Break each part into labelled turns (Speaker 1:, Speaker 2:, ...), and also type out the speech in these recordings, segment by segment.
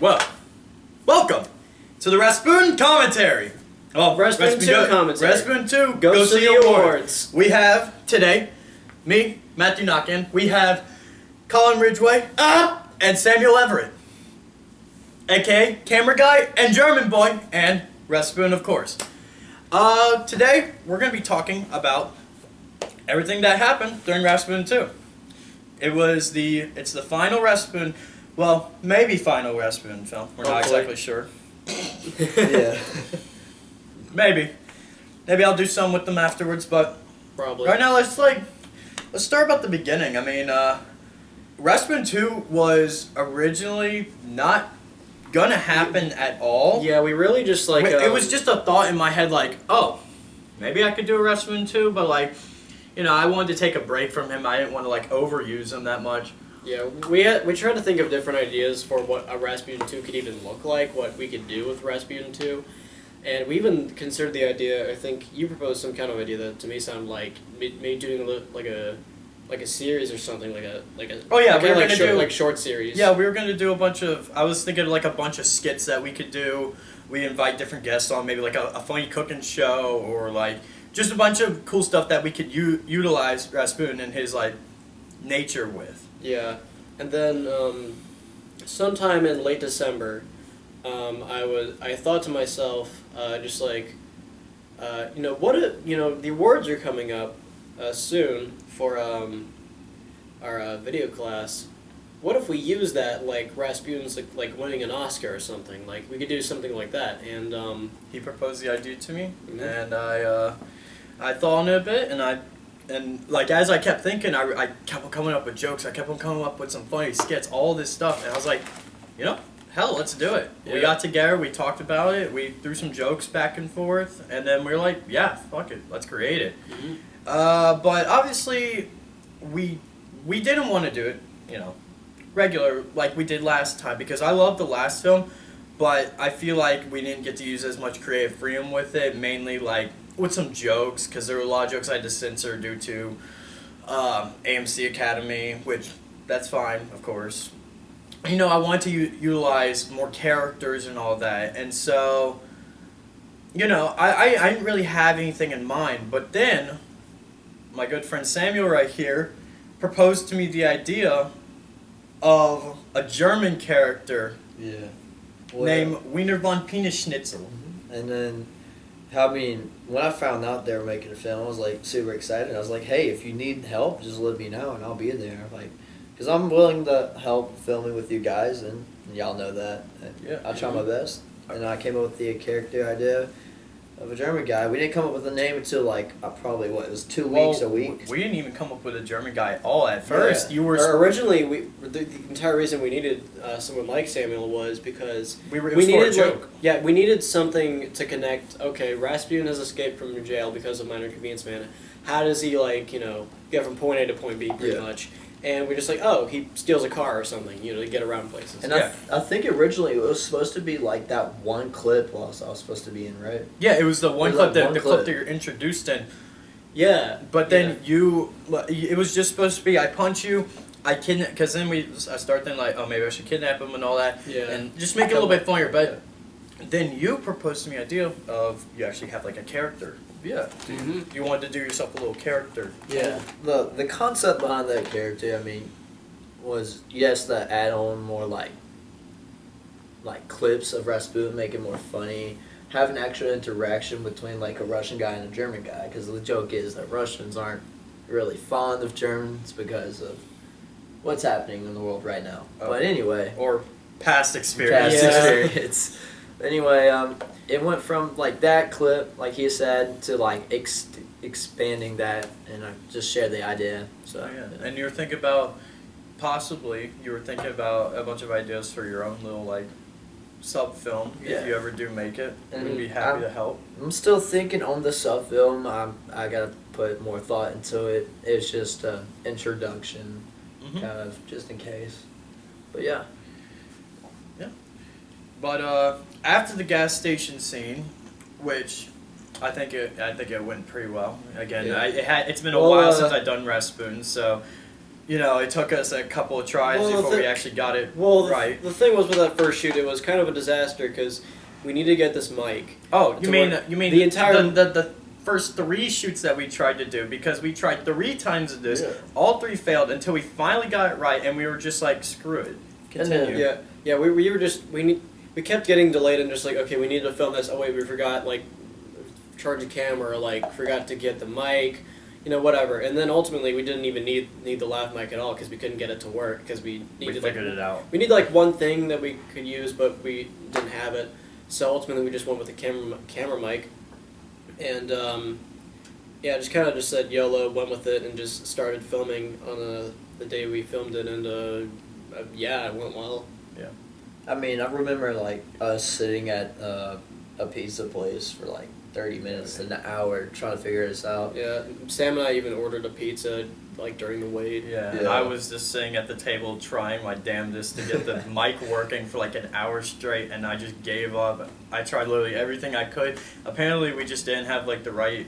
Speaker 1: Well, welcome to the Rasputin commentary. Oh,
Speaker 2: Rasputin 2 commentary.
Speaker 1: Rasputin 2
Speaker 2: Goes to the awards.
Speaker 1: We have today me, Matthew Knockin. We have Colin Ridgway and Samuel Everett, aka Camera Guy and German Boy, and Rasputin, of course. Today we're going to be talking about everything that happened during Rasputin 2. It's the final Rasputin. Well, maybe final Rasputin film. We're not exactly sure.
Speaker 2: Yeah.
Speaker 1: Maybe I'll do some with them afterwards, but
Speaker 2: Probably.
Speaker 1: right now let's start about the beginning. I mean, Rasputin 2 was originally not gonna happen at all.
Speaker 2: Yeah, we really just like...
Speaker 1: it was just a thought in my head, like, oh, maybe I could do a Rasputin 2, but like, you know, I wanted to take a break from him. I didn't want to like overuse him that much.
Speaker 2: Yeah, we tried to think of different ideas for what a Rasputin 2 could even look like, what we could do with Rasputin 2. And we even considered the idea, I think you proposed some kind of idea that to me sounded like maybe doing like a series or something, like a
Speaker 1: Oh yeah, we were
Speaker 2: like
Speaker 1: gonna do
Speaker 2: like short series.
Speaker 1: Yeah, we were gonna do a bunch of. I was thinking like a bunch of skits that we could do. We invite different guests on, maybe like a funny cooking show, or like just a bunch of cool stuff that we could utilize Rasputin and his like nature with.
Speaker 2: Yeah, and then sometime in late December, I thought to myself, just like, what if, the awards are coming up soon for our video class. What if we use that like Rasputin's like winning an Oscar or something? Like we could do something like that. And
Speaker 1: he proposed the idea to me,
Speaker 2: mm-hmm.
Speaker 1: and I thought on it a bit, and like as I kept thinking, I kept on coming up with jokes. I kept on coming up with some funny skits, all this stuff, and I was like, hell, let's do it. Yeah. We got together, we talked about it, we threw some jokes back and forth, and then we were like, yeah, fuck it, let's create it.
Speaker 2: Mm-hmm.
Speaker 1: But obviously, we didn't want to do it, regular like we did last time, because I loved the last film, but I feel like we didn't get to use as much creative freedom with it, mainly like with some jokes, because there were a lot of jokes I had to censor due to AMC Academy, which that's fine, of course. I wanted to utilize more characters and all that, and so, I didn't really have anything in mind, but then my good friend Samuel right here proposed to me the idea of a German character named Wiener von Penis Schnitzel.
Speaker 3: Mm-hmm. And then, when I found out they were making a film, I was like super excited. I was like, hey, if you need help, just let me know and I'll be there. Like, because I'm willing to help filming with you guys, and y'all know that.
Speaker 1: Yeah.
Speaker 3: I'll try my best. And I came up with the character idea of a German guy. We didn't come up with a name until probably it was 2 weeks, a week.
Speaker 1: We didn't even come up with a German guy at all at first.
Speaker 2: Yeah. Originally, the entire reason we needed someone like Samuel was because
Speaker 1: we needed a joke.
Speaker 2: We needed something to connect. Okay, Rasputin has escaped from jail because of minor inconvenience man. How does he get from point A to point B pretty much? And we're just like, oh, he steals a car or something, to get around places.
Speaker 3: And I think originally it was supposed to be like that one clip I was supposed to be in, right?
Speaker 1: Yeah, it was the one clip that you're introduced in.
Speaker 2: Yeah.
Speaker 1: But then it was just supposed to be, I punch you, I kidnap, because then I start thinking like, oh, maybe I should kidnap him and all that.
Speaker 2: Yeah.
Speaker 1: And just make it a little bit funnier. But then you proposed to me the idea of you actually have like a character. Yeah.
Speaker 2: Mm-hmm.
Speaker 1: You wanted to do yourself a little character.
Speaker 3: Yeah. The concept behind that character, was to add on more like clips of Rasputin, make it more funny, have an actual interaction between like a Russian guy and a German guy, because the joke is that Russians aren't really fond of Germans because of what's happening in the world right now. But anyway.
Speaker 1: Or past experience.
Speaker 3: Experience. Anyway, it went from like that clip, like he said, to like expanding that, and I just shared the idea. So
Speaker 1: yeah. And you were thinking about a bunch of ideas for your own little like sub film if you ever do make it. And we'd be happy to help.
Speaker 3: I'm still thinking on the sub film. I gotta put more thought into it. It's just an introduction, kind of just in case. But yeah.
Speaker 1: But after the gas station scene, which I think it went pretty well. Again,
Speaker 2: Yeah.
Speaker 1: it's been a
Speaker 2: Well,
Speaker 1: while since I've done Rasputin, so it took us a couple of tries before we actually got it right.
Speaker 2: The thing was with that first shoot, it was kind of a disaster because we need to get this mic.
Speaker 1: Oh, you mean
Speaker 2: the entire
Speaker 1: the first 3 shoots that we tried to do, because we tried 3 times to do this, all 3 failed until we finally got it right, and we were just like, screw it, continue.
Speaker 2: We kept getting delayed and just like, okay, we need to film this. Oh wait, we forgot like charge the camera, like forgot to get the mic, whatever. And then ultimately we didn't even need the lav mic at all because we couldn't get it to work because we needed
Speaker 1: figured it out.
Speaker 2: We need like one thing that we could use, but we didn't have it. So ultimately we just went with the camera mic, and just kind of just said YOLO, went with it, and just started filming on the day we filmed it, and it went well.
Speaker 1: Yeah.
Speaker 3: I mean, I remember like us sitting at a pizza place for like 30 minutes to an hour trying to figure this out.
Speaker 2: Yeah, Sam and I even ordered a pizza like during the wait.
Speaker 1: Yeah, and I was just sitting at the table trying my damnedest to get the mic working for like an hour straight, and I just gave up. I tried literally everything I could. Apparently, we just didn't have like the right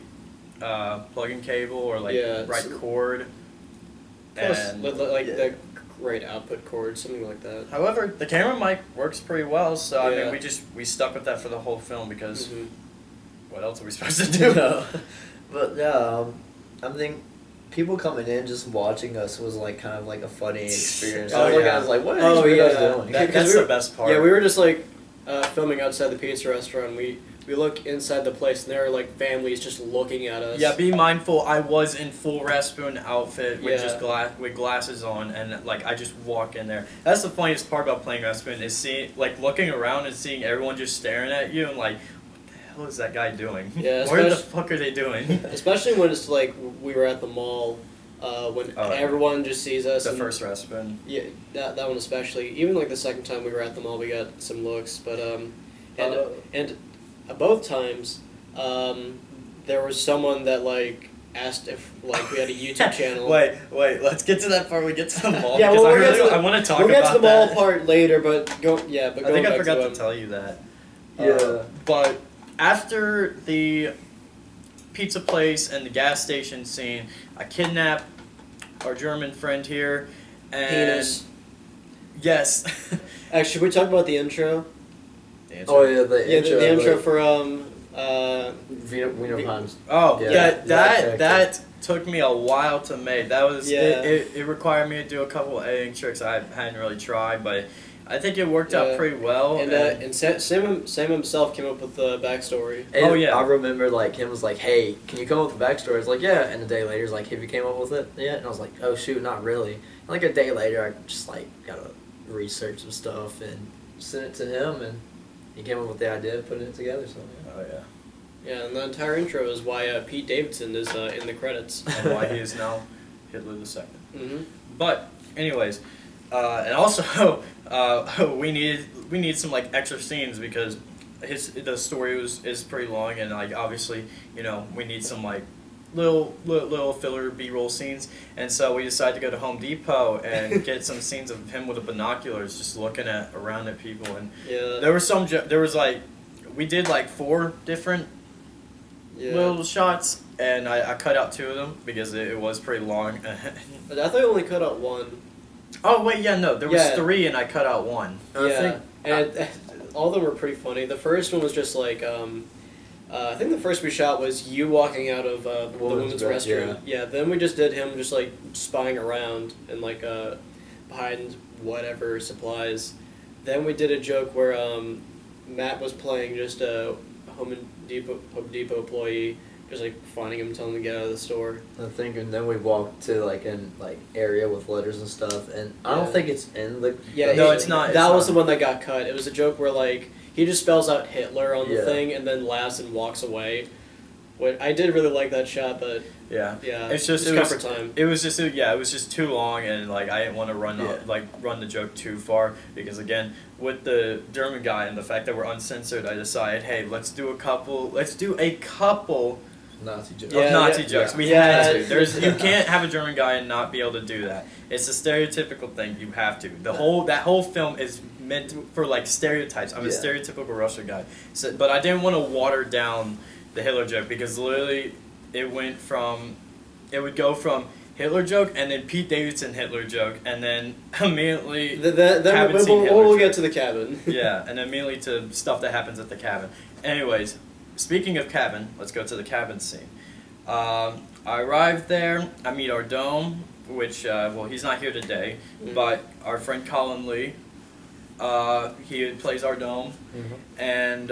Speaker 1: plug-in cable or like right cord.
Speaker 2: Plus,
Speaker 1: And
Speaker 2: the right output cord, something like that.
Speaker 1: However, the camera mic works pretty well, so I mean, we stuck with that for the whole film because what else are we supposed to do?
Speaker 3: But yeah, I think people coming in just watching us was like kind of like a funny experience. I was like, what are these weirdos doing?
Speaker 1: That's the best part.
Speaker 2: Yeah, we were just like filming outside the pizza restaurant. We look inside the place, and there are like families just looking at us.
Speaker 1: Yeah, be mindful. I was in full Rasputin outfit with just with glasses on, and like I just walk in there. That's the funniest part about playing Rasputin is looking around and seeing everyone just staring at you and like, what the hell is that guy doing?
Speaker 2: Yeah,
Speaker 1: where the fuck are they doing?
Speaker 2: Especially when it's like we were at the mall, when everyone just sees us.
Speaker 1: The first Rasputin.
Speaker 2: Yeah, that one especially. Even like the second time we were at the mall, we got some looks, but and both times, there was someone that like asked if like we had a YouTube channel.
Speaker 1: Wait, let's get to that part. We get to the mall.
Speaker 2: Yeah,
Speaker 1: because
Speaker 2: well,
Speaker 1: I want to talk
Speaker 2: we'll
Speaker 1: about
Speaker 2: get to the
Speaker 1: that.
Speaker 2: mall part later, but I think
Speaker 1: I forgot to tell you that.
Speaker 3: Yeah.
Speaker 1: But after the pizza place and the gas station scene, I kidnapped our German friend here, and
Speaker 2: Penis.
Speaker 1: Yes.
Speaker 2: Actually, should we talk about the intro?
Speaker 3: Oh yeah, the intro.
Speaker 2: The intro for
Speaker 3: Wiener Hans.
Speaker 1: Oh
Speaker 3: Yeah.
Speaker 1: that took me a while to make. That was
Speaker 2: Yeah.
Speaker 1: it required me to do a couple of editing tricks I hadn't really tried, but I think it worked out pretty well.
Speaker 2: And Sam himself came up with the backstory.
Speaker 3: And
Speaker 1: Oh, yeah.
Speaker 3: I remember like him was like, "Hey, can you come up with the backstory?" I was like, "Yeah." And a day later, he's like, "Have you came up with it yet?" And I was like, "Oh shoot, not really." And like a day later, I just like gotta research some stuff and sent it to him, and he came up with the idea of putting it together. So
Speaker 1: Oh yeah.
Speaker 2: Yeah, and the entire intro is why Pete Davidson is in the credits.
Speaker 1: And why he is now Hitler the Second.
Speaker 2: Mm-hmm.
Speaker 1: But anyways, and also we need some like extra scenes because the story is pretty long, and like obviously we need some like little filler B-roll scenes, and so we decided to go to Home Depot and get some scenes of him with the binoculars just looking around at people, and there was like we did like 4 different little shots, and I cut out 2 of them because it was pretty long.
Speaker 2: But I thought I only cut out 1.
Speaker 1: Oh wait, no, there was 3 and I cut out 1.
Speaker 2: And all of them were pretty funny. The first one was just like I think the first we shot was you walking out of the women's restroom. Yeah. Then we just did him just like spying around and like behind whatever supplies. Then we did a joke where Matt was playing just a Home Depot employee, just like finding him, telling him to get out of the store.
Speaker 3: I think, and then we walked to like an area with letters and stuff, and I don't think it's in the.
Speaker 2: Yeah,
Speaker 1: no, it's not.
Speaker 2: That was the one that got cut. It was a joke where like he just spells out Hitler on the
Speaker 3: Yeah.
Speaker 2: thing and then laughs and walks away. I did really like that shot, but
Speaker 1: yeah,
Speaker 2: it's
Speaker 1: just
Speaker 2: cut for time.
Speaker 1: It was just too long, and like I didn't want to run the joke too far because again with the German guy and the fact that we're uncensored, I decided, hey, let's do a couple
Speaker 3: Nazi jokes.
Speaker 1: of Nazi jokes.
Speaker 3: Yeah.
Speaker 1: We had to. You can't have a German guy and not be able to do that. It's a stereotypical thing. You have to. That whole film is meant for like stereotypes. I'm a stereotypical Russian guy. So, but I didn't want to water down the Hitler joke, because literally it would go from Hitler joke and then Pete Davidson Hitler joke and then immediately cabin scene Hitler
Speaker 2: we'll
Speaker 1: joke.
Speaker 2: get to the cabin.
Speaker 1: Yeah, and then immediately to stuff that happens at the cabin. Anyways, speaking of cabin, let's go to the cabin scene. I arrived there. I meet our dome, which he's not here today, but our friend Colin Lee, he plays our dome, and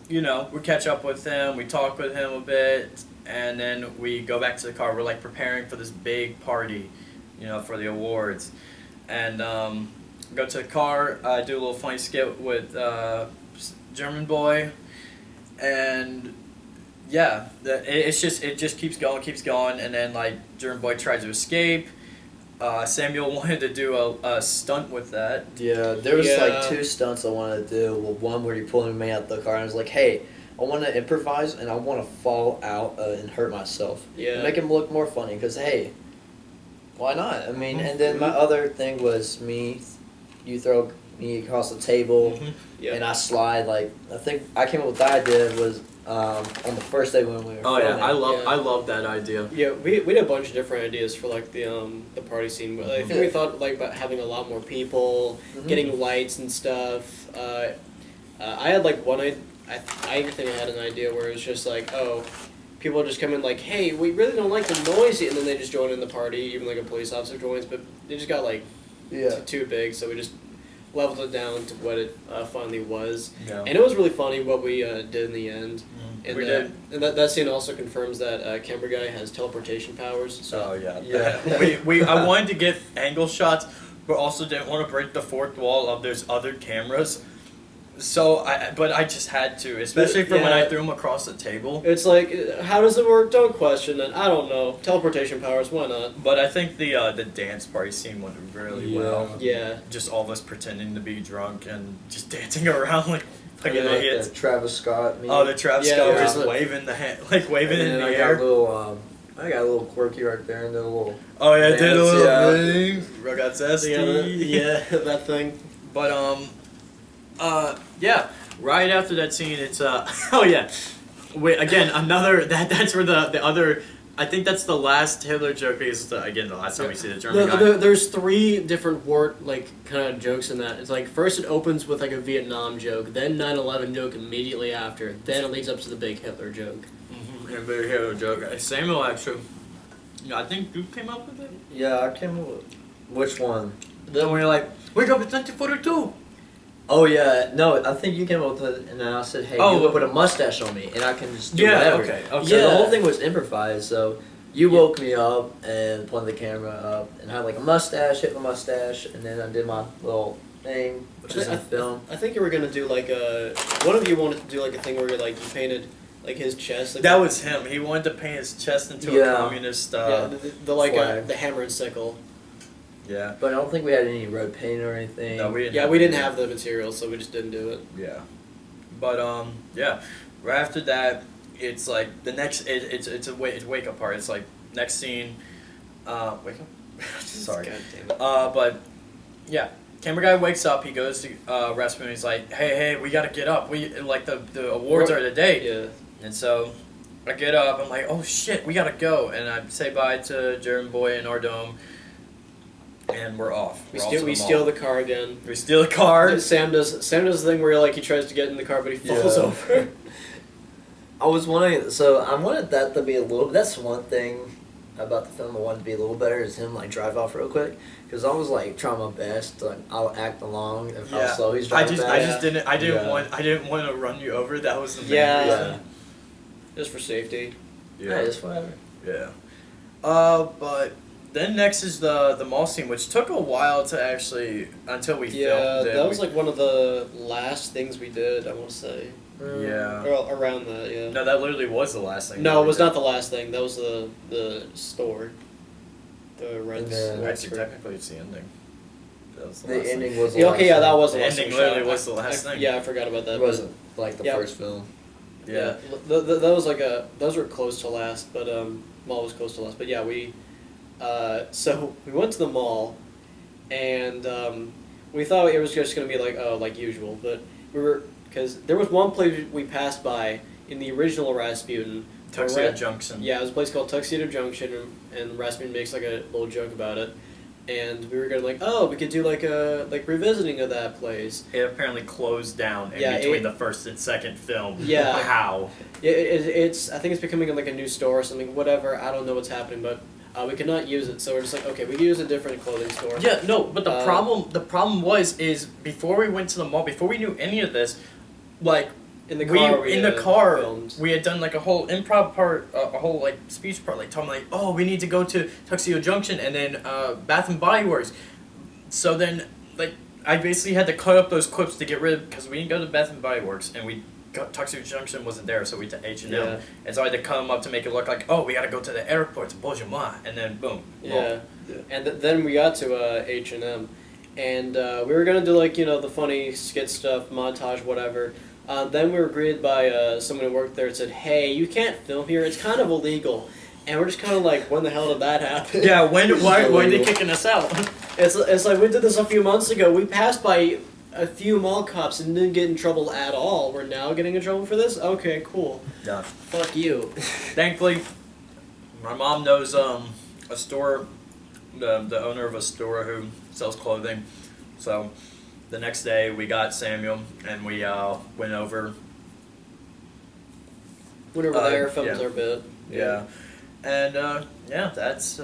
Speaker 1: we catch up with him. We talk with him a bit, and then we go back to the car. We're like preparing for this big party, for the awards, and go to the car. Do a little funny skit with German boy, and. Yeah, it just keeps going, and then like German boy tries to escape. Samuel wanted to do a stunt with that.
Speaker 3: Yeah, there was like 2 stunts I wanted to do. Well, one where he pulled me out the car and I was like, hey, I want to improvise and I want to fall out and hurt myself.
Speaker 2: Yeah.
Speaker 3: And make him look more funny because, hey, why not? I mean, and then my other thing was you throw me across the table and I slide. Like, I think I came up with the idea was on the first day when we were filming.
Speaker 1: I love that idea.
Speaker 2: Yeah, we had a bunch of different ideas for like the party scene. But I think we thought like about having a lot more people, getting lights and stuff. I had like one I think I had an idea where it was just like, oh, people just come in like, hey, we really don't like the noise, and then they just join in the party, even like a police officer joins, but they just got like too big, so we just leveled it down to what it finally was. Yeah. And it was really funny what we did in the end. And
Speaker 1: we did.
Speaker 2: And that scene also confirms that camera guy has teleportation powers. So.
Speaker 1: Oh, yeah. I wanted to get angle shots, but also didn't want to break the fourth wall of there's other cameras. So, I just had to, especially when I threw him across the table.
Speaker 2: It's like, how does it work? Don't question it. I don't know. Teleportation powers, why not?
Speaker 1: But I think the dance party scene went really well.
Speaker 2: Yeah.
Speaker 1: Just all of us pretending to be drunk and just dancing around like idiots.
Speaker 3: The Travis Scott meme.
Speaker 1: Oh, the Travis Scott was waving the hand, waving in the air.
Speaker 3: I got a little quirky right there and did a little.
Speaker 1: Oh yeah,
Speaker 3: dance,
Speaker 1: did a little thing. Got zesty.
Speaker 2: Yeah, that thing.
Speaker 1: But right after that scene, it's oh yeah, again another that's where the other. I think that's the last Hitler joke because the last time we see the German guy.
Speaker 2: There's 3 different kind of jokes in that. It's like first it opens with like a Vietnam joke, then 9/11 joke immediately after, then it leads up to the big Hitler joke.
Speaker 1: And big Hitler joke. Samuel actually, I think you came up with it.
Speaker 3: Yeah, I came up with. Which one?
Speaker 1: Then we're like, wake up, it's 1942.
Speaker 3: Oh yeah, no, I think you came up with it, and then I said, "Hey, you put a mustache on me, and I can just do whatever."
Speaker 1: Okay.
Speaker 3: So the whole thing was improvised. So you woke me up and pointed the camera up, and I had like a mustache, hit my mustache, and then I did my little thing, which is in film.
Speaker 2: I think you were gonna do like one of you wanted to do like a thing where you painted like his chest. Like,
Speaker 1: that was him. He wanted to paint his chest into a communist.
Speaker 2: The hammer and sickle.
Speaker 1: Yeah.
Speaker 3: But I don't think we had any red paint or anything.
Speaker 1: No, we didn't.
Speaker 2: Yeah, we didn't have the material, so we just didn't do it.
Speaker 1: Yeah. But right after that, it's like the next. It's wake up part. It's like next scene. Wake up. Sorry.
Speaker 2: God damn it.
Speaker 1: But yeah, camera guy wakes up. He goes to Rasputin. He's like, hey, we gotta get up. We like the awards are today.
Speaker 2: Yeah.
Speaker 1: And so I get up. I'm like, oh shit, we gotta go. And I say bye to German boy and our dome. And we're off.
Speaker 2: We steal the car again.
Speaker 1: We steal the car.
Speaker 2: Sam does the thing where he tries to get in the car, but he falls over.
Speaker 3: I was wondering. So I wanted that to be a little. That's one thing about the film I wanted to be a little better is him drive off real quick because I was trying my best to I'll act along of how slow he's driving.
Speaker 1: I didn't want to run you over. That was the main reason.
Speaker 2: Just for safety.
Speaker 3: Yeah, just whatever.
Speaker 1: Yeah. But. Then next is the mall scene, which took a while to actually until we filmed it.
Speaker 2: Yeah, that was one of the last things we did. I want to say.
Speaker 1: Yeah.
Speaker 2: Or around that, yeah.
Speaker 1: No, that literally was the last thing.
Speaker 2: No, it was not the last thing. That was the store. The rent.
Speaker 1: Actually, technically, it's the ending. That was
Speaker 3: the ending was.
Speaker 2: That was the last
Speaker 1: ending. Literally was the last thing.
Speaker 2: Yeah, I forgot about that.
Speaker 3: It wasn't the first film.
Speaker 2: Yeah, that was those were close to last, but mall was close to last. But yeah, so we went to the mall, and we thought it was just going to be like usual, but because there was one place we passed by, in the original Rasputin.
Speaker 1: Tuxedo Junction.
Speaker 2: Yeah, it was a place called Tuxedo Junction, and Rasputin makes like a little joke about it. And we were gonna we could do like a revisiting of that place.
Speaker 1: It apparently closed down in between the first and second film.
Speaker 2: Yeah.
Speaker 1: How?
Speaker 2: It's I think it's becoming like a new store or something. Whatever, I don't know what's happening, but we could not use it. So we're just like, okay, we can use a different clothing store.
Speaker 1: Yeah, no, but the problem is before we went to the mall, before we knew any of this, like
Speaker 2: in the car, filmed.
Speaker 1: we had done like a whole improv part, a whole like speech part, like talking like, oh, we need to go to Tuxedo Junction and then Bath and Body Works. So then, like, I basically had to cut up those clips to get rid of because we didn't go to Bath and Body Works and Tuxedo Junction wasn't there, so we went to H&M, and so I had to cut them up to make it look like, oh, we got to go to the airport to Beaujolais, and then boom.
Speaker 2: Yeah, and then we got to H&M, and we were gonna do like the funny skit stuff, montage, whatever. Then we were greeted by someone who worked there and said, "Hey, you can't film here. It's kind of illegal." And we're just kind of like, when the hell did that happen?
Speaker 1: Yeah, why are they kicking us out?
Speaker 2: It's like we did this a few months ago. We passed by a few mall cops and didn't get in trouble at all. We're now getting in trouble for this? Okay, cool.
Speaker 1: Yeah.
Speaker 2: Fuck you.
Speaker 1: Thankfully, my mom knows a store, the owner of a store who sells clothing. So the next day we got Samuel and we went over.
Speaker 2: Went over there, filmed our bit.
Speaker 1: Yeah. And that's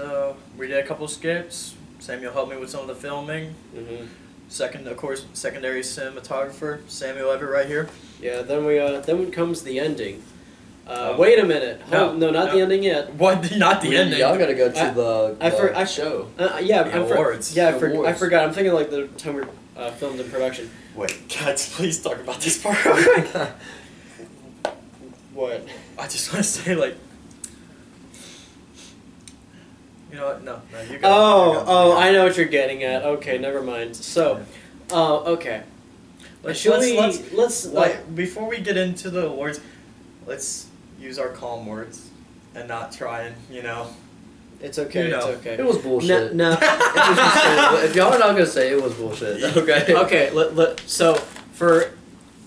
Speaker 1: we did a couple skits. Samuel helped me with some of the filming.
Speaker 2: Mm-hmm.
Speaker 1: Secondary cinematographer Samuel Everett right here.
Speaker 2: Yeah. Then comes the ending. Wait a minute. No, not the ending yet.
Speaker 1: What? Not the ending.
Speaker 3: Y'all gotta go to the show.
Speaker 1: Awards.
Speaker 2: I forgot. I'm thinking like the time we're filmed in production.
Speaker 1: Wait, guys, please talk about this part.
Speaker 2: What?
Speaker 1: I just want to say, like, you know what? No, you go.
Speaker 2: I know what you're getting at. Okay, never mind. So, okay.
Speaker 1: Let's before we get into the awards, let's use our calm words and not try and
Speaker 2: It's okay. It's okay.
Speaker 3: It was bullshit.
Speaker 2: No.
Speaker 3: If y'all are not gonna say it was bullshit, okay.
Speaker 2: Okay. So for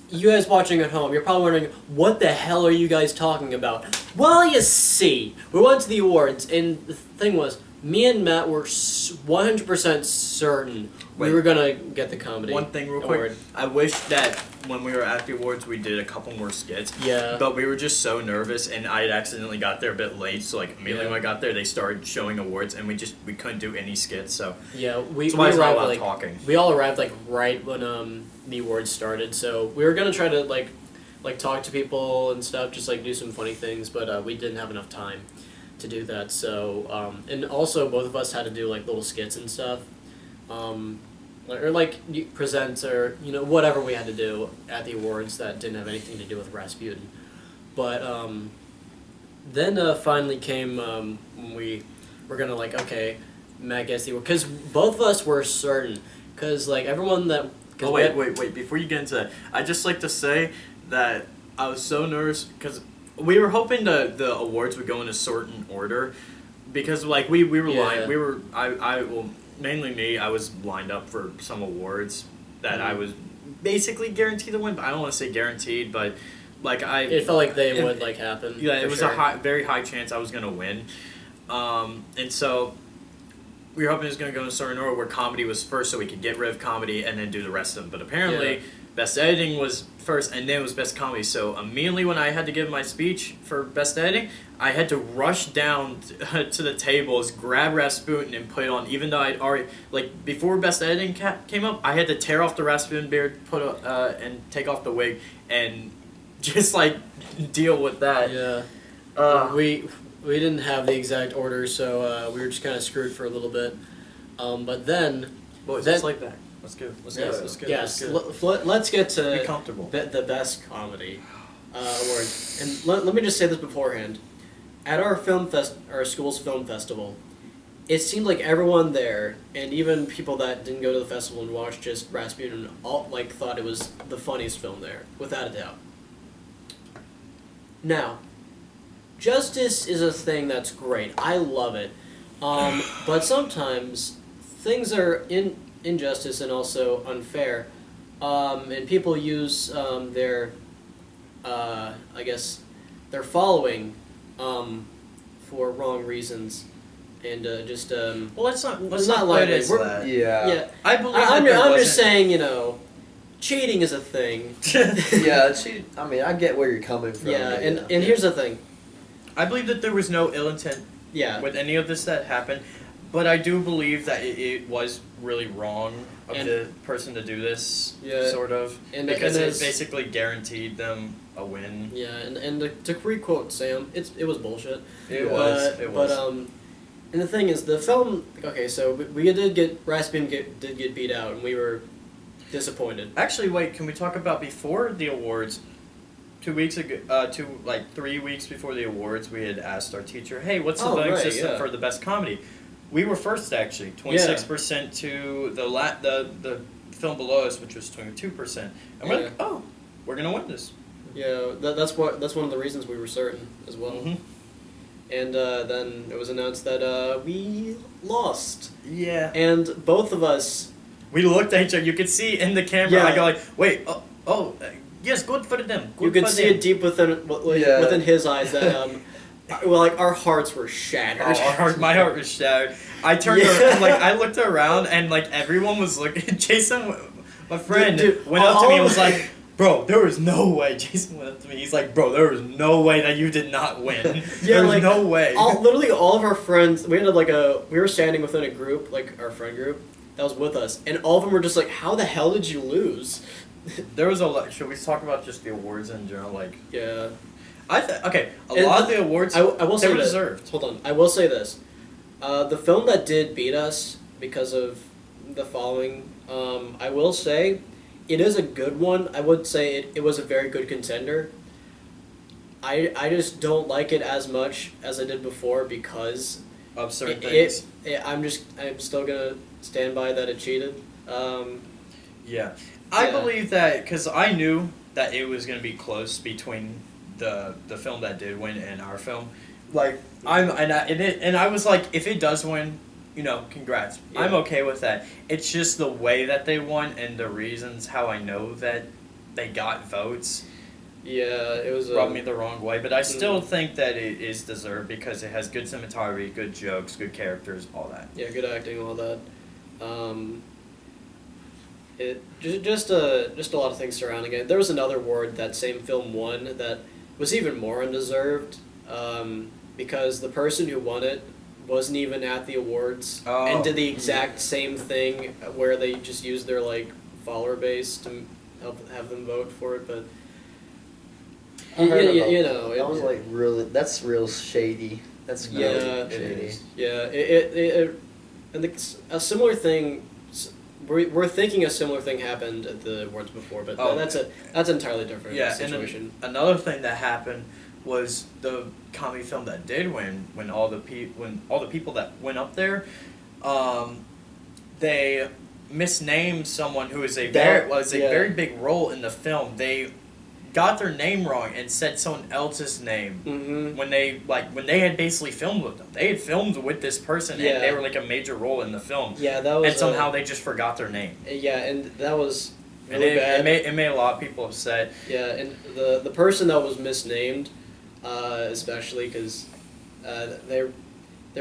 Speaker 2: you guys watching at home, you're probably wondering, what the hell are you guys talking about? Well, you see, we went to the awards, and the thing was, me and Matt were 100% certain we were gonna get the comedy.
Speaker 1: One thing real
Speaker 2: award.
Speaker 1: quick, I wish that when we were at the awards we did a couple more skits.
Speaker 2: Yeah.
Speaker 1: But we were just so nervous, and I had accidentally got there a bit late, so like immediately when I got there they started showing awards and we couldn't do any skits, so
Speaker 2: yeah, we
Speaker 1: arrived
Speaker 2: like
Speaker 1: talking.
Speaker 2: We all arrived like right when the awards started, so we were gonna try to like talk to people and stuff, just like do some funny things, but we didn't have enough time to do that. So and also both of us had to do like little skits and stuff, or like present or whatever we had to do at the awards that didn't have anything to do with Rasputin. But then finally came when we were gonna okay, Matt gets the award, because both of us were certain, because like everyone that.
Speaker 1: Oh wait! Before you get into that, I'd just like to say that I was so nervous because we were hoping the awards would go in a certain order, because like we were mainly me, I was lined up for some awards that I was basically guaranteed to win, but I don't want to say guaranteed, but like
Speaker 2: it felt like they would happen.
Speaker 1: Yeah, it was a very high chance I was gonna win, and so we were hoping it was gonna go in a certain order where comedy was first, so we could get rid of comedy and then do the rest of them. But apparently, best editing was first, and then it was best comedy. So immediately when I had to give my speech for best editing, I had to rush down to the tables, grab Rasputin, and put it on. Even though I'd already before best editing came up, I had to tear off the Rasputin beard, and take off the wig, and just deal with that.
Speaker 2: Yeah. We didn't have the exact order, so we were just kind of screwed for a little bit. But then,
Speaker 1: boys, let's like that. Let's go.
Speaker 2: Yes. Let's get to
Speaker 1: be comfortable.
Speaker 2: The best comedy award. And let me just say this beforehand. At our our school's film festival, it seemed like everyone there, and even people that didn't go to the festival and watched just Rasputin, all thought it was the funniest film there, without a doubt. Now, justice is a thing that's great. I love it. But sometimes things are injustice and also unfair. And people use their, I guess, they're following for wrong reasons, and just
Speaker 1: Well, let's not
Speaker 2: not
Speaker 1: put
Speaker 2: likely.
Speaker 1: it as
Speaker 2: We're-
Speaker 1: that.
Speaker 2: yeah.
Speaker 1: I believe
Speaker 2: I'm
Speaker 1: that there
Speaker 2: just
Speaker 1: wasn't-
Speaker 2: saying, cheating is a thing.
Speaker 3: Yeah, I mean, I get where you're coming from.
Speaker 2: Yeah,
Speaker 3: but
Speaker 2: and here's the thing.
Speaker 1: I believe that there was no ill intent
Speaker 2: Yeah,
Speaker 1: with any of this that happened, but I do believe that it was really wrong of
Speaker 2: And-
Speaker 1: the person to do this,
Speaker 2: Yeah.
Speaker 1: sort of,
Speaker 2: and
Speaker 1: because
Speaker 2: and
Speaker 1: it
Speaker 2: it's-
Speaker 1: basically guaranteed them a win.
Speaker 2: Yeah, and to re-quote Sam, it was bullshit.
Speaker 1: It
Speaker 3: Yeah.
Speaker 1: was. It was.
Speaker 2: But and the thing is, the film. Okay, so we did get Rasputin did get beat out, and we were disappointed.
Speaker 1: Actually, wait. Can we talk about before the awards? 2 weeks ago, 3 weeks before the awards, we had asked our teacher, "Hey, what's the
Speaker 2: Oh,
Speaker 1: voting
Speaker 2: right,
Speaker 1: system
Speaker 2: yeah.
Speaker 1: for the best comedy?" We were first, actually, 26% to the film below us, which was 22%, and we're
Speaker 2: Yeah.
Speaker 1: like, "Oh, we're gonna win this."
Speaker 2: Yeah, that's one of the reasons we were certain as well.
Speaker 1: Mhm.
Speaker 2: And then it was announced that we lost,
Speaker 1: Yeah.
Speaker 2: and both of us.
Speaker 1: We looked at each other. You could see in the camera.
Speaker 2: Yeah.
Speaker 1: I go like, "Wait, yes, good for them. Good
Speaker 2: You could
Speaker 1: for
Speaker 2: see
Speaker 1: them."
Speaker 2: it deep
Speaker 3: Yeah.
Speaker 2: within his eyes that our hearts were shattered.
Speaker 1: Oh, my heart was shattered. I turned
Speaker 2: Yeah.
Speaker 1: around, I looked around, and everyone was looking. Jason, my friend,
Speaker 2: Dude,
Speaker 1: went up to me and was
Speaker 2: all-
Speaker 1: like, "Bro, there was no way." Jason went up to me. He's like, "Bro, there was no way that you did not win.
Speaker 2: Yeah,
Speaker 1: there was no way."
Speaker 2: Literally all of our friends. We ended we were standing within a group, our friend group that was with us, and all of them were just like, "How the hell did you lose?"
Speaker 1: There was a lot. Should we talk about just the awards in general?
Speaker 2: Yeah.
Speaker 1: Okay, a
Speaker 2: And
Speaker 1: lot of the awards,
Speaker 2: I will
Speaker 1: they
Speaker 2: say
Speaker 1: were
Speaker 2: that-
Speaker 1: deserved.
Speaker 2: Hold on. I will say this. The film that did beat us because of the following, I will say, it is a good one. I would say it was a very good contender. I just don't like it as much as I did before because
Speaker 1: Of certain things.
Speaker 2: I'm still gonna stand by that it cheated.
Speaker 1: Yeah. I
Speaker 2: Yeah.
Speaker 1: believe that because I knew that it was going to be close between the film that did win and our film. I was like, if it does win, congrats.
Speaker 2: Yeah.
Speaker 1: I'm okay with that. It's just the way that they won and the reasons how I know that they got votes
Speaker 2: Yeah, it was.
Speaker 1: rubbed me the wrong way. But I still think that it is deserved because it has good cinematography, good jokes, good characters, all that.
Speaker 2: Yeah, good acting, all that. It just a lot of things surrounding it. There was another award that same film won that was even more undeserved, because the person who won it wasn't even at the awards and did the exact same thing where they just used their follower base to have them vote for it, but.
Speaker 3: I heard about
Speaker 2: You
Speaker 3: that.
Speaker 2: know,
Speaker 3: That was really. That's real shady. That's
Speaker 2: Yeah,
Speaker 3: really
Speaker 1: it
Speaker 3: shady.
Speaker 1: is.
Speaker 2: Yeah, and a similar thing. We're thinking a similar thing happened at the awards before, but
Speaker 1: Oh,
Speaker 2: that's an entirely different
Speaker 1: Yeah,
Speaker 2: situation.
Speaker 1: and another thing that happened was the comedy film that did win when all the people that went up there, they misnamed someone who is a very big role in the film. They got their name wrong and said someone else's name
Speaker 2: Mm-hmm.
Speaker 1: when they had basically filmed with them. They had filmed with this person
Speaker 2: Yeah.
Speaker 1: and they were a major role in the film.
Speaker 2: Yeah, that was.
Speaker 1: And somehow they just forgot their name.
Speaker 2: Yeah, and that was
Speaker 1: And
Speaker 2: really bad.
Speaker 1: it made a lot of people upset.
Speaker 2: Yeah, and the person that was misnamed, especially because they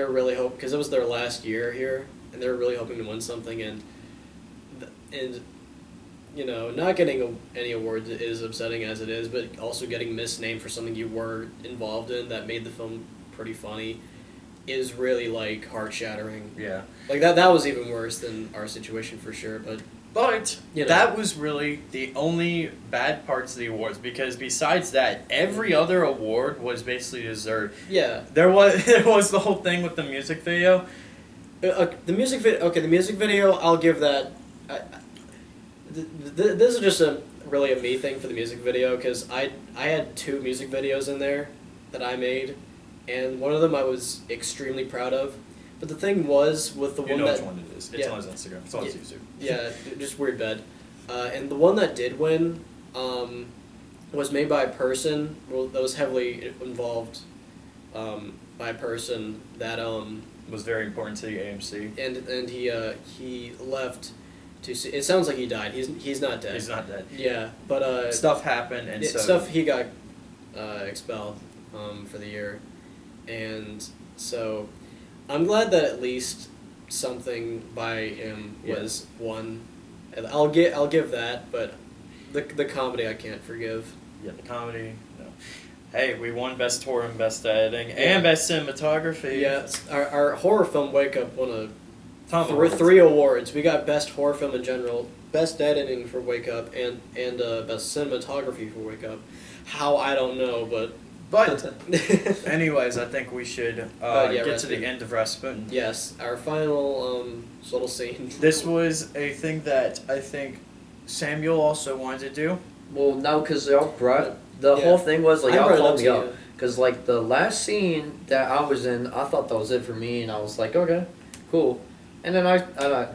Speaker 2: were really hoping, because it was their last year here, and they were really hoping to win something, and not getting any awards is upsetting as it is, but also getting misnamed for something you were involved in that made the film pretty funny is really heart shattering.
Speaker 1: Yeah.
Speaker 2: That was even worse than our situation for sure, but.
Speaker 1: But
Speaker 2: You know.
Speaker 1: that was really the only bad parts of the awards because besides that, every other award was basically deserved.
Speaker 2: Yeah.
Speaker 1: There was the whole thing with the music video.
Speaker 2: The music video. Okay, the music video. I'll give that. This is just really a me thing for the music video because I had 2 music videos in there that I made, and one of them I was extremely proud of. But the thing was with the
Speaker 1: You
Speaker 2: one
Speaker 1: know
Speaker 2: that
Speaker 1: which one it is. It's
Speaker 2: yeah.
Speaker 1: on his Instagram. It's on his YouTube.
Speaker 2: yeah, just weird bed, and the one that did win was made by a person that was heavily involved by a person that
Speaker 1: Was very important to the AMC.
Speaker 2: and he left to see. It sounds like he died. He's not dead.
Speaker 1: He's not dead.
Speaker 2: Yeah, but
Speaker 1: Stuff happened and so
Speaker 2: stuff he got expelled. for the year, and so I'm glad that at least something by him was won. And I'll give that, but the comedy I can't forgive.
Speaker 1: Yeah, the comedy. No. Hey, we won Best Horror and Best Editing and Best Cinematography.
Speaker 2: Yeah, our horror film Wake Up won three
Speaker 1: Tom
Speaker 2: awards. We got Best Horror Film in general, Best Editing for Wake Up, and Best Cinematography for Wake Up. How, I don't know, but
Speaker 1: anyways, I think we should get
Speaker 2: Rasputin.
Speaker 1: to the end of Rasputin.
Speaker 2: Yes, our final little scene.
Speaker 1: This was a thing that I think Samuel also wanted to do.
Speaker 3: Well, no, because y'all brought the
Speaker 2: Yeah.
Speaker 3: whole thing was like
Speaker 2: I
Speaker 3: y'all
Speaker 2: brought it
Speaker 3: called
Speaker 2: up
Speaker 3: me
Speaker 2: to
Speaker 3: up
Speaker 2: you.
Speaker 3: because like the last scene that I was in, I thought that was it for me, and I was like, okay, cool. And then I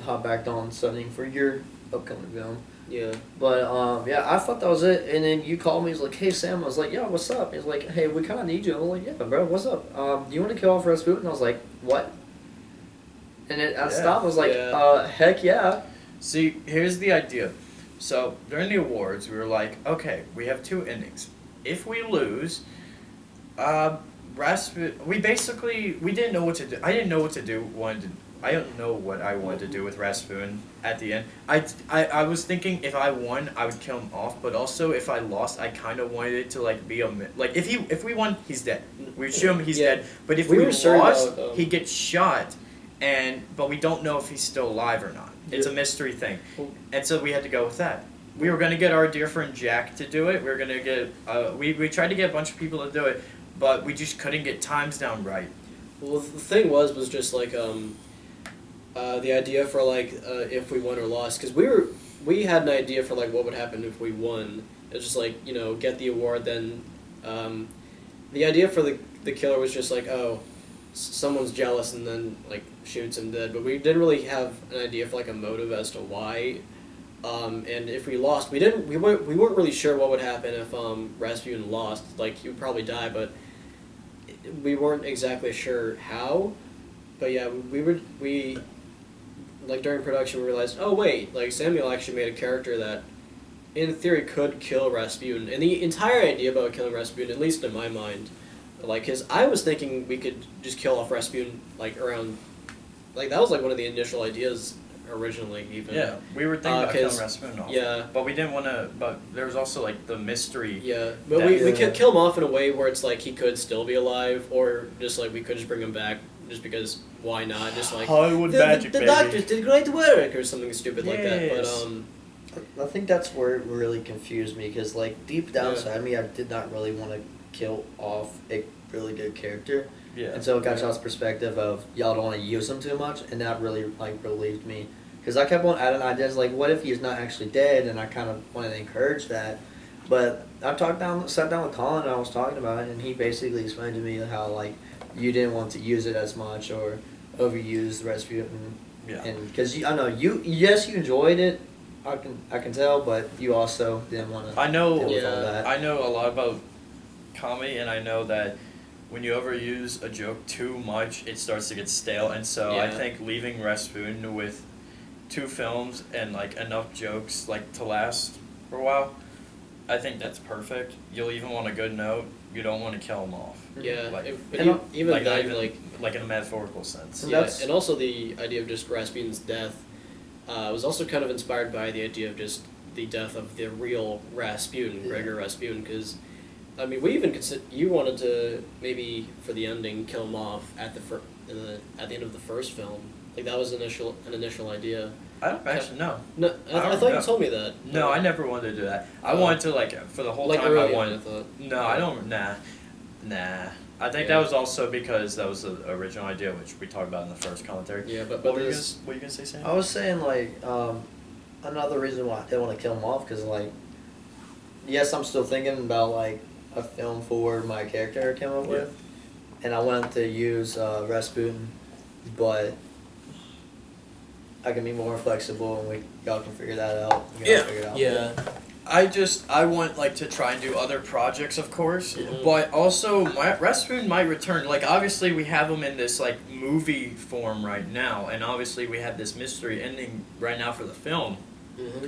Speaker 3: hopped back on something for your upcoming film.
Speaker 2: Yeah.
Speaker 3: But yeah, I thought that was it. And then you called me. He's like, "Hey Sam," I was like, "Yeah, what's up?" He's like, "Hey, we kind of need you." I was like, "Yeah, bro, what's up? Do you want to kill off Rasputin?" I was like, "What?" And then I stopped. I was like,
Speaker 2: Yeah.
Speaker 3: "Heck yeah!"
Speaker 1: See, here's the idea. So during the awards, we were like, okay, we have 2 endings. If we lose, we didn't know what to do. I didn't know what to do. I don't know what I wanted to do with Rasputin at the end. I was thinking if I won, I would kill him off. But also if I lost, I kind of wanted it to like be like if we won, he's dead. We shoot him, he's dead. But if
Speaker 2: We
Speaker 1: we
Speaker 2: were sure
Speaker 1: lost,
Speaker 2: about,
Speaker 1: he gets shot, but we don't know if he's still alive or not. It's a mystery thing, and so we had to go with that. We were gonna get our dear friend Jack to do it. We were gonna get we tried to get a bunch of people to do it, but we just couldn't get times down right.
Speaker 2: Well, the thing was just like the idea for like if we won or lost, because we had an idea for like what would happen if we won. It was just like, you know, get the award, then the idea for the killer was just like, oh, someone's jealous and then like shoots him dead, but we didn't really have an idea for like a motive as to why. And if we lost, we weren't really sure what would happen if Rasputin lost. Like, he would probably die, but we weren't exactly sure how. But yeah, we like during production we realized, oh wait, like Samuel actually made a character that in theory could kill Rasputin. And the entire idea about killing Rasputin, at least in my mind, like, cause I was thinking we could just kill off Rasputin like around, like that was like one of the initial ideas originally even.
Speaker 1: Yeah, we were thinking about killing Rasputin off.
Speaker 2: Yeah.
Speaker 1: But we didn't want to. But there was also like the mystery.
Speaker 2: Yeah, but we could kill him off in a way where it's like he could still be alive, or just like we could just bring him back just because why not? Just like
Speaker 1: Hollywood magic,
Speaker 2: the
Speaker 1: baby.
Speaker 2: doctors did great work or something stupid like that. But
Speaker 3: I think that's where it really confused me because like deep down
Speaker 2: Yeah.
Speaker 3: inside me, I did not really want to kill off a really good character.
Speaker 1: Yeah.
Speaker 3: And so it got y'all's perspective of y'all don't want to use him too much, and that really like relieved me. Because I kept on adding ideas like, what if he's not actually dead? And I kind of wanted to encourage that. But I sat down with Colin and I was talking about it, and he basically explained to me how like you didn't want to use it as much or overuse Rasputin.
Speaker 1: Yeah.
Speaker 3: And because I know you enjoyed it, I can tell, but you also didn't want to.
Speaker 1: I know.
Speaker 3: deal with all that.
Speaker 1: I know a lot about comedy, and I know that when you overuse a joke too much, it starts to get stale. And so I
Speaker 2: Yeah.
Speaker 1: think leaving Rasputin with 2 films and like enough jokes like to last for a while, I think that's perfect. You'll even want a good note. You don't want to kill him off.
Speaker 2: yeah,
Speaker 1: Like,
Speaker 2: but
Speaker 3: and
Speaker 2: even
Speaker 1: like, not
Speaker 2: then,
Speaker 1: even, like in a metaphorical sense.
Speaker 3: And
Speaker 2: yeah,
Speaker 3: that's-
Speaker 2: and also the idea of just Rasputin's death was also kind of inspired by the idea of just the death of the real Rasputin,
Speaker 3: Yeah.
Speaker 2: Gregor Rasputin, because, I mean, we even you wanted to maybe for the ending kill him off at the end of the first film. Like that was an initial idea.
Speaker 1: I don't actually know.
Speaker 2: No, I thought you told me that.
Speaker 1: No, I never wanted to do that. I wanted to like for the whole
Speaker 2: like
Speaker 1: time
Speaker 2: early
Speaker 1: I
Speaker 2: on,
Speaker 1: wanted.
Speaker 2: I thought.
Speaker 1: No, I don't. Nah. I think
Speaker 2: Yeah.
Speaker 1: that was also because that was the original idea, which we talked about in the first commentary.
Speaker 2: Yeah, but
Speaker 1: What were
Speaker 2: this.
Speaker 1: you gonna say, Sam?
Speaker 3: I was saying like another reason why I didn't want to kill him off because like yes I'm still thinking about like a film for my character I came up with, and I wanted to use Rasputin, but I can be more flexible and y'all can figure that out. We gotta figure it out.
Speaker 2: Yeah.
Speaker 1: I want like to try and do other projects, of course,
Speaker 2: Mhm.
Speaker 1: but also Rasputin might return. Like obviously we have him in this like movie form right now, and obviously we have this mystery ending right now for the film.
Speaker 2: Mm-hmm.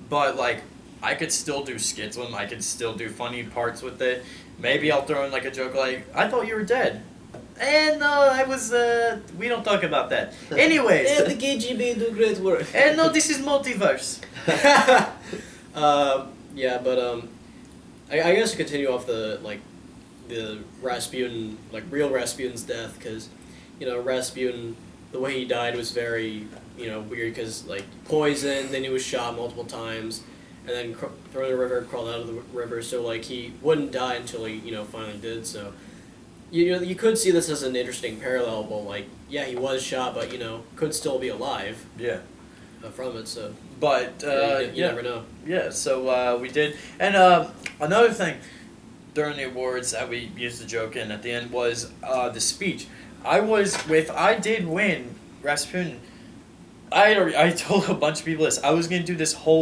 Speaker 1: But like I could still do skits with him. I could still do funny parts with it. Maybe I'll throw in like a joke like, I thought you were dead. And no, I was, we don't talk about that. Anyways.
Speaker 2: Yeah, the KGB do great work.
Speaker 1: And no, this is multiverse.
Speaker 2: Yeah, but I guess to continue off the Rasputin, like real Rasputin's death, because Rasputin, the way he died was very weird, because like poisoned, then he was shot multiple times, and then thrown in the river, crawled out of the river, so like he wouldn't die until he finally did. So you could see this as an interesting parallel, but like yeah, he was shot, but could still be alive.
Speaker 1: Yeah.
Speaker 2: From it, so.
Speaker 1: But
Speaker 2: you never know.
Speaker 1: Yeah, so we did, and another thing during the awards that we used the joke in at the end was the speech. I did win Rasputin. I told a bunch of people this. I was gonna do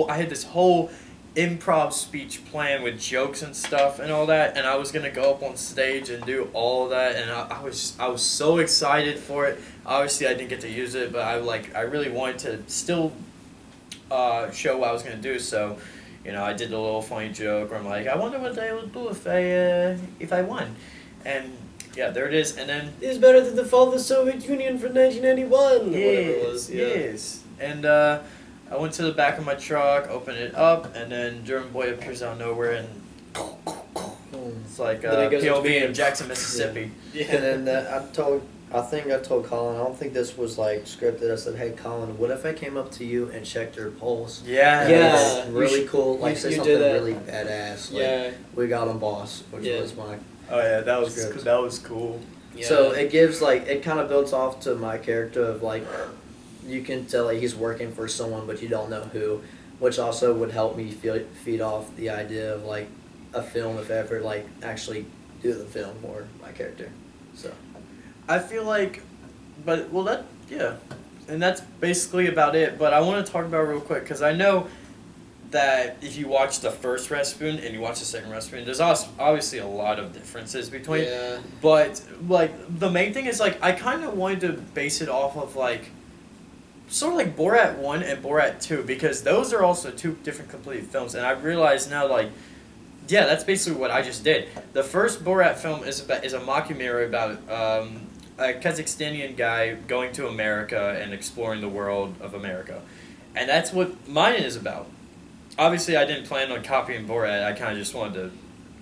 Speaker 1: I had this whole improv speech plan with jokes and stuff and all that, and I was gonna go up on stage and do all of that, and I was so excited for it. Obviously, I didn't get to use it, but I really wanted to still show what I was gonna do. So, I did a little funny joke where I'm like, I wonder what they would do if I won, and yeah, there it is. And then
Speaker 2: it's better than the fall of the Soviet Union for 1991.
Speaker 1: Yes,
Speaker 2: whatever it was. Yeah.
Speaker 1: Yes, and I went to the back of my truck, opened it up, and then German boy appears out of nowhere, and it's like POV in Jackson, Mississippi.
Speaker 3: Yeah. And then I think I told Colin, I don't think this was like scripted. I said, hey Colin, what if I came up to you and checked your pulse?
Speaker 1: Yeah.
Speaker 2: Yeah.
Speaker 3: Really cool. Like say
Speaker 2: you
Speaker 3: something
Speaker 2: did that.
Speaker 3: really badass. Like,
Speaker 2: Yeah.
Speaker 3: we got him, boss, which was my.
Speaker 1: Oh yeah, that was
Speaker 3: Script.
Speaker 1: cool.
Speaker 2: Yeah.
Speaker 3: So it gives it kind of builds off to my character of like, you can tell he's working for someone, but you don't know who, which also would help me feed off the idea of like a film if I ever like actually do the film for my character. So
Speaker 1: I feel like, and that's basically about it. But I want to talk about it real quick because I know that if you watch the first Rasputin and you watch the second Rasputin, there's obviously a lot of differences between.
Speaker 2: Yeah.
Speaker 1: But like the main thing is like I kind of wanted to base it off of like sort of like Borat 1 and Borat 2 because those are also two different completed films, and I realize now like yeah, that's basically what I just did. The first Borat film is a mockumentary about a Kazakhstanian guy going to America and exploring the world of America, and that's what mine is about. Obviously, I didn't plan on copying Borat. I kind of just wanted to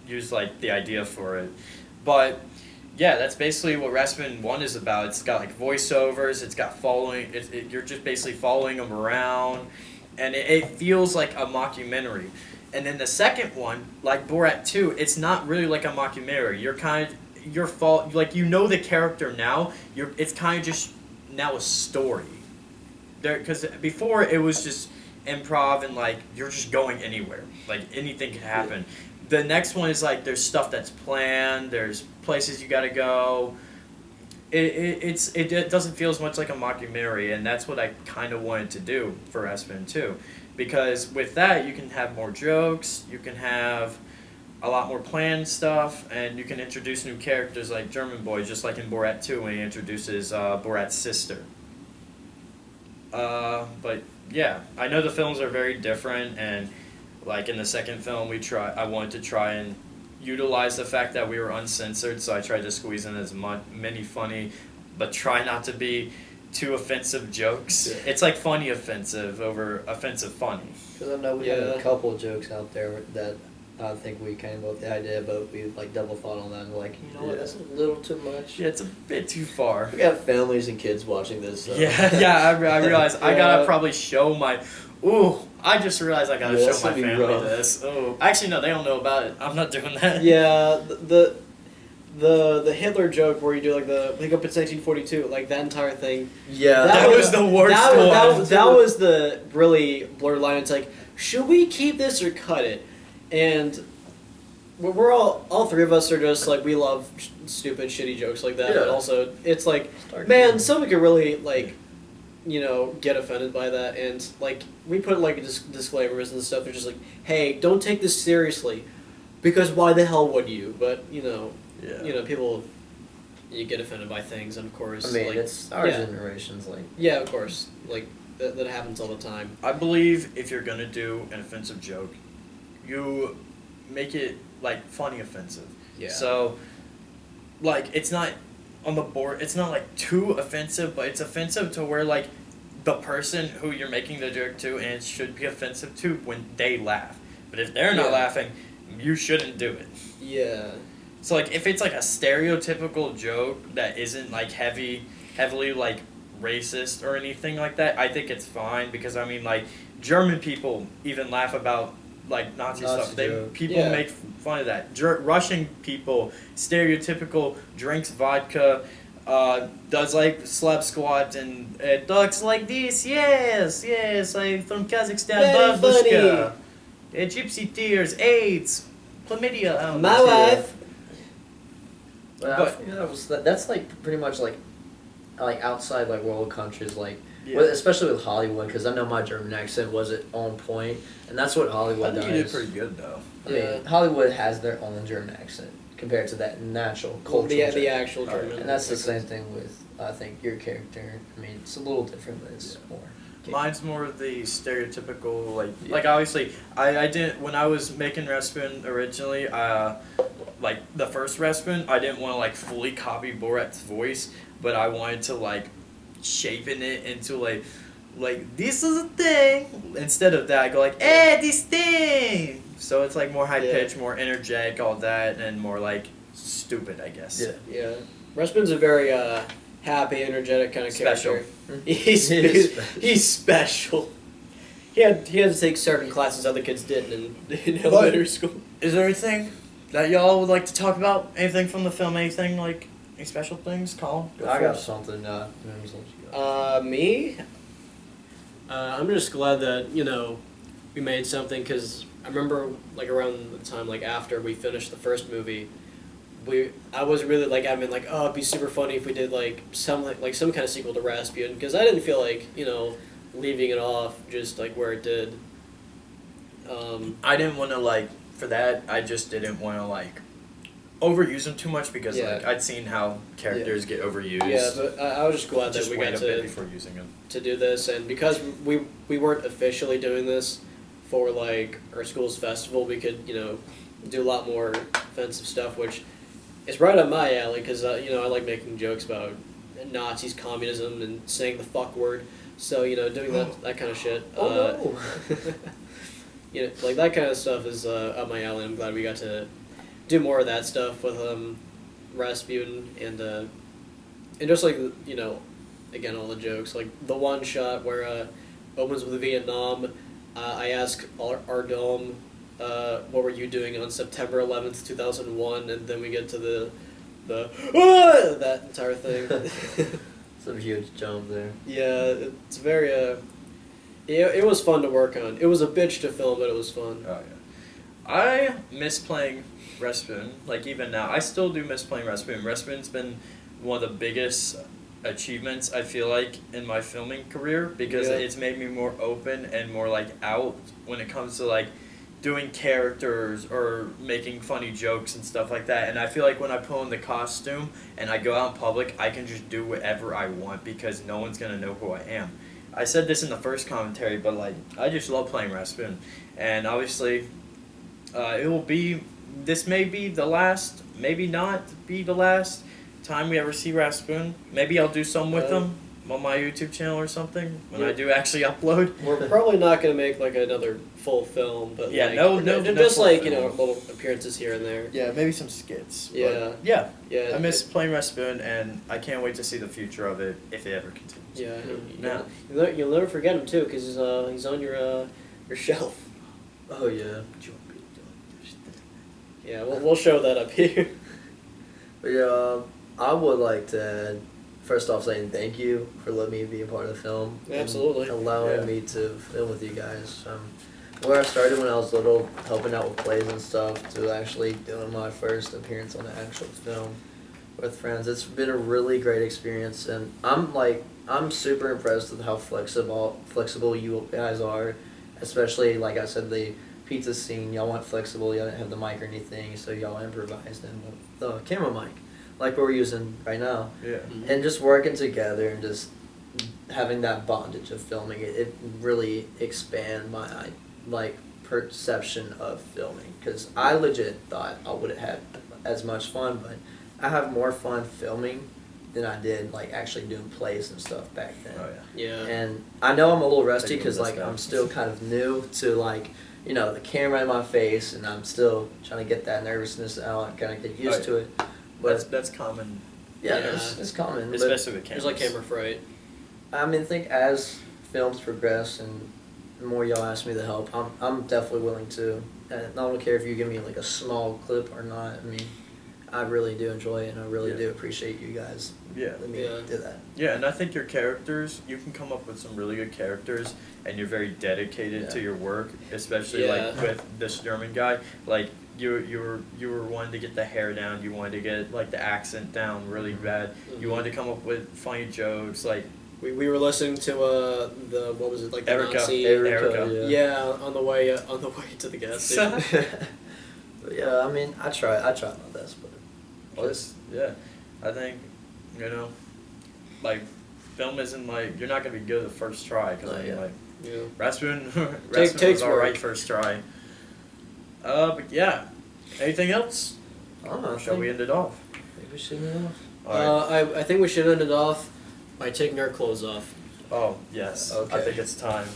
Speaker 1: use like the idea for it, but yeah, that's basically what Rasputin 1 is about. It's got like voiceovers. It's got following. You're just basically following him around, and it feels like a mockumentary. And then the second one, like Borat 2, it's not really like a mockumentary. Like the character now. It's kind of just now a story. Because before it was just improv and like you're just going anywhere, like anything can happen. The next one is like there's stuff that's planned, there's places you gotta go. It doesn't feel as much like a mockumentary, and that's what I kind of wanted to do for Rasputin 2, because with that you can have more jokes, you can have a lot more planned stuff, and you can introduce new characters like German Boy, just like in Borat 2 when he introduces Borat's sister. But yeah, I know the films are very different, and like in the second film, I wanted to try and utilize the fact that we were uncensored, so I tried to squeeze in as many funny, but try not to be too offensive jokes. Yeah. It's like funny offensive over offensive funny.
Speaker 3: Because I know we have a couple of jokes out there that I think we came up with the idea, but we like double thought on that and we're like, what, that's a little too much.
Speaker 1: Yeah, it's a bit too far.
Speaker 3: We got families and kids watching this. So.
Speaker 1: Yeah, I realize I gotta probably show my. Ooh, I just realized I gotta show my family this. Oh, actually no, they don't know about it. I'm not doing that.
Speaker 2: Yeah, the Hitler joke where you do like the pick up it's 1942, like that entire thing.
Speaker 3: Yeah,
Speaker 1: that was the worst one.
Speaker 2: That was the really blurred line. It's like, should we keep this or cut it? And we're all three of us are just like, we love stupid, shitty jokes like that. Yeah. But also, it's like, man, someone could really like, get offended by that. And like, we put like disclaimers and stuff. They're just like, hey, don't take this seriously, because why the hell would you? But people, you get offended by things, and of course,
Speaker 3: I mean,
Speaker 2: like,
Speaker 3: it's our generation's like.
Speaker 2: Yeah, of course, like that happens all the time.
Speaker 1: I believe if you're gonna do an offensive joke, you make it like funny offensive.
Speaker 2: Yeah.
Speaker 1: So, like, it's not on the board. It's not like too offensive, but it's offensive to where like the person who you're making the joke to, and it should be offensive to when they laugh. But if they're not
Speaker 2: Yeah.
Speaker 1: laughing, you shouldn't do it.
Speaker 2: Yeah.
Speaker 1: So like if it's like a stereotypical joke that isn't like heavily like racist or anything like that, I think it's fine because I mean like German people even laugh about like Nazi stuff. People
Speaker 2: Yeah.
Speaker 1: make fun of that. Russian people stereotypical drinks vodka, does like slap squat and talks like this. Yes, I'm from Kazakhstan.
Speaker 2: Very
Speaker 1: Babushka. Gypsy tears, AIDS, chlamydia. I don't
Speaker 2: My
Speaker 1: know.
Speaker 2: wife.
Speaker 3: But I think that's like pretty much like outside like world countries like especially with Hollywood because I know my German accent wasn't on point and that's what Hollywood
Speaker 1: I think
Speaker 3: does.
Speaker 1: you did pretty good though.
Speaker 3: I mean, Hollywood has their own German accent compared to that natural cultural
Speaker 2: The
Speaker 3: German.
Speaker 2: actual German.
Speaker 3: And that's the same thing with I think your character. I mean, it's a little different, but it's more.
Speaker 1: Mine's more of the stereotypical like obviously I didn't when I was making Rasputin originally like the first Rasputin I didn't want to like fully copy Borat's voice but I wanted to like shaping it into like this is a thing instead of that I go like this thing so it's like more high pitched more energetic all that and more like stupid I guess.
Speaker 2: Yeah. Rasputin's a very happy, energetic kind of
Speaker 1: Special.
Speaker 2: character. He's special. He had to take certain classes other kids didn't in elementary school.
Speaker 1: Is there anything that y'all would like to talk about? Anything from the film? Anything like any special things? Colin?
Speaker 3: I got something.
Speaker 2: Me? I'm just glad that we made something because I remember like around the time like after we finished the first movie. I was really like adamant like it'd be super funny if we did like some kind of sequel to Rasputin because I didn't feel like leaving it off just like where it did.
Speaker 1: I didn't want to like for that. I just didn't want to like overuse them too much because like I'd seen how characters get overused.
Speaker 2: Yeah, but I was just glad that we got
Speaker 1: a bit before using them
Speaker 2: to do this, and because we weren't officially doing this for like our school's festival, we could do a lot more offensive stuff, which. It's right up my alley because I like making jokes about Nazis, communism, and saying the fuck word. So doing that kind of shit.
Speaker 3: No.
Speaker 2: Like that kind of stuff is up my alley. I'm glad we got to do more of that stuff with Rasputin and just like again all the jokes like the one shot where opens with Vietnam. I ask our dome. What were you doing on September 11th, 2001? And then we get to the that entire thing.
Speaker 3: Some huge jump there.
Speaker 2: Yeah, it's very it was fun to work on. It was a bitch to film, but it was fun.
Speaker 1: Oh yeah, I miss playing Rasputin. Like even now, I still do miss playing Rasputin. Rasputin's been one of the biggest achievements I feel like in my filming career because it's made me more open and more like out when it comes to like. Doing characters or making funny jokes and stuff like that and I feel like when I put on the costume and I go out in public I can just do whatever I want because no one's gonna know who I am. I said this in the first commentary but like I just love playing Rasputin and obviously this may be the last maybe not be the last time we ever see Rasputin. Maybe I'll do some with them on my YouTube channel or something when I do actually upload.
Speaker 2: We're probably not gonna make like another full film, but
Speaker 1: no
Speaker 2: just
Speaker 1: full
Speaker 2: like
Speaker 1: film.
Speaker 2: little appearances here and there.
Speaker 1: Yeah, maybe some skits.
Speaker 2: Yeah.
Speaker 1: Yeah.
Speaker 2: Yeah.
Speaker 1: I miss playing Rasputin, and I can't wait to see the future of it if it ever continues.
Speaker 2: Yeah. You'll never forget him too, because he's on your shelf.
Speaker 3: Oh yeah.
Speaker 2: Yeah, we'll show that up here.
Speaker 3: But yeah, I would like to add, first off, saying thank you for letting me be a part of the film.
Speaker 2: Absolutely.
Speaker 3: And allowing me to film with you guys. Where I started when I was little, helping out with plays and stuff, to actually doing my first appearance on an actual film with friends. It's been a really great experience, and I'm super impressed with how flexible you guys are, especially like I said, the pizza scene. Y'all went flexible. Y'all didn't have the mic or anything, so y'all improvised and the camera mic, like what we're using right now.
Speaker 1: Yeah.
Speaker 2: Mm-hmm.
Speaker 3: And just working together and just having that bondage of filming it really expand my perception of filming, because I legit thought I would have had as much fun, but I have more fun filming than I did like actually doing plays and stuff back then.
Speaker 1: Oh yeah.
Speaker 2: Yeah.
Speaker 3: And I know I'm a little rusty
Speaker 1: Taking
Speaker 3: because
Speaker 1: this
Speaker 3: like
Speaker 1: down.
Speaker 3: I'm still kind of new to like the camera in my face, and I'm still trying to get that nervousness out, kind of get used to it. But
Speaker 1: That's common,
Speaker 3: yeah,
Speaker 2: Yeah.
Speaker 3: it's common. But
Speaker 1: especially with
Speaker 2: There's
Speaker 1: cameras.
Speaker 2: like camera fright.
Speaker 3: I mean, I think as films progress and the more y'all ask me to help, I'm definitely willing to. And I don't care if you give me like a small clip or not. I mean, I really do enjoy it, and I really
Speaker 1: Yeah.
Speaker 3: do appreciate you guys
Speaker 1: Yeah.
Speaker 3: letting me
Speaker 2: Yeah.
Speaker 3: do that.
Speaker 1: Yeah, and I think your characters, you can come up with some really good characters, and you're very dedicated to
Speaker 3: Yeah.
Speaker 1: your work, especially like
Speaker 2: Yeah.
Speaker 1: with this German guy. Like you were wanting to get the hair down, you wanted to get like the accent down really bad. You
Speaker 2: Mhm.
Speaker 1: wanted to come up with funny jokes, like
Speaker 2: We were listening to the what was it like the
Speaker 1: Erica.
Speaker 2: Nazi
Speaker 1: Erica.
Speaker 2: yeah on the way to the gas station.
Speaker 3: But yeah, I mean, I try my best, but
Speaker 1: yeah, I think like film isn't like you're not gonna be good the first try because
Speaker 3: Oh, yeah.
Speaker 1: like
Speaker 2: Yeah.
Speaker 1: Rasputin
Speaker 2: Takes
Speaker 1: was all
Speaker 2: work.
Speaker 1: right first try. But yeah, anything else?
Speaker 3: I don't know.
Speaker 1: Or shall we end it off?
Speaker 3: I think we should end it off.
Speaker 1: All right.
Speaker 2: I think we should end it off by taking our clothes off.
Speaker 1: Oh yes, I
Speaker 3: Okay.
Speaker 1: think it's time.